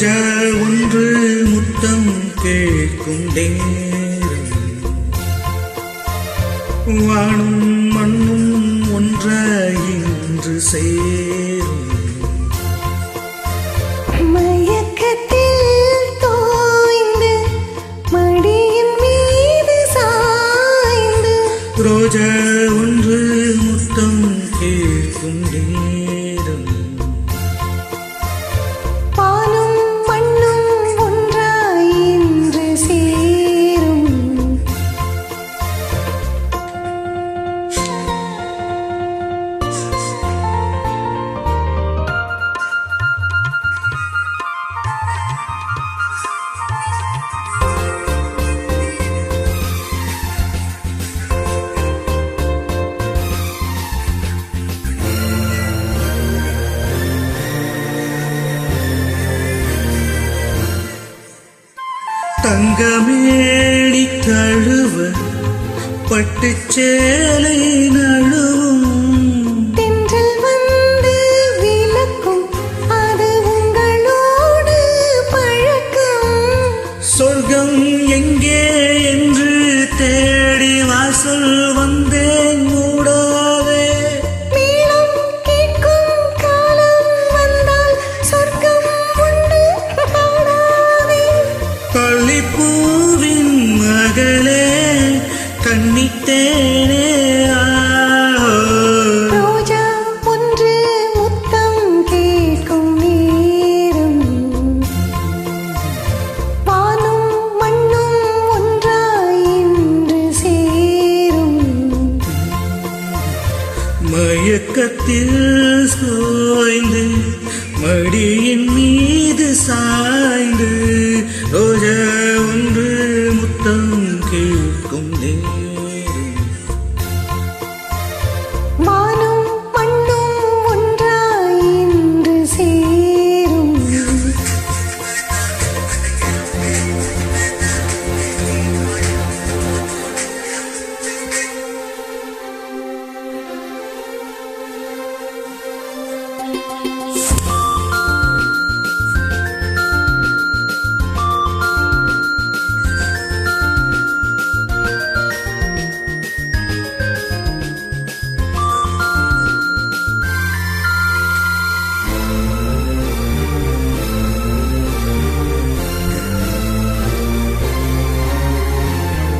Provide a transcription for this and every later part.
ரோஜா ஒன்று முத்தம் கேட்கும் நேரம், வானும் மண்ணும் ஒன்றாய் இன்று சேரும். மயக்கத்தில் தோய்ந்து மடியின் மீது சாய்ந்து, ரோஜா ஒன்று முத்தம் கேட்கும் நேரம், பாலும் மண்ணும் ஒன்றாய் இன்று சேரும். தங்கமேடி தழுவ பட்டுச்சேலை நழுவும், தென்றல் வந்து விளக்கும் அது உங்களோடு பழக்கம். சொர்க்கம் எங்கே என்று தேடி வாசல் வந்தேன் மூடாதே. மேளம் கேட்கும் காலம் வந்தால் சொர்க்கம் உண்டு பாடாதே. பள்ளிப்பூவின் மகளே கண்ணிட்டேனே ரோஜா ஒன்று முத்தம் கேட்கும் நேரம், வானும் மண்ணும் ஒன்றாய் இன்று சேரும். மயக்கத்தில் சோய்ந்து மடியின் மீது சாய்ந்து, ரோஜா ஒன்று முத்தம் கேட்கும் நேரம், வானும் மண்ணும் ஒன்றாய் இன்று சேரும்.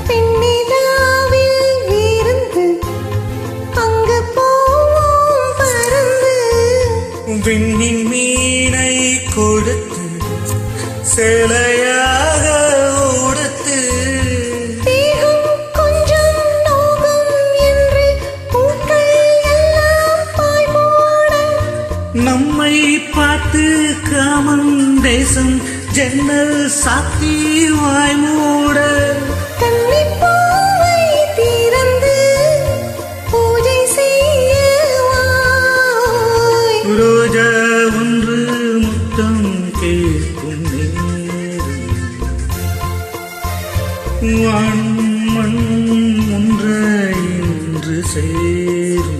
பெண்ணிலாவில் விருந்து அங்கு போவோம் பறந்து, விண்ணின் மீனை கொடுத்து சேலையாக உடுத்து, தேகம் கொஞ்சம் நோகும் என்று பூக்கள் எல்லாம் பாய்மோட, நம்மை பார்த்து காமன் தேசம் ஜன்னல் சாத்தி வாய் மூட, கன்னிப்பூவை திறந்து பூஜை செய்யவாய். ரோஜா ஒன்று முத்தம் கேட்கும் நேரம், வானும் மண்ணும் ஒன்றாய் இன்று சேரும்.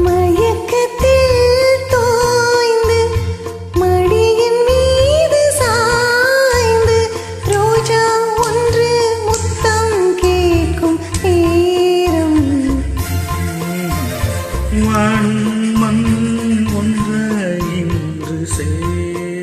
மயக்கத்தில் தோய்ந்து மடியின் மீது சாய்ந்து, ரோஜா ஒன்று முத்தம் கேட்கும் நேரம், வானும் மண்ணும் ஒன்றாய் இன்று சேரும்.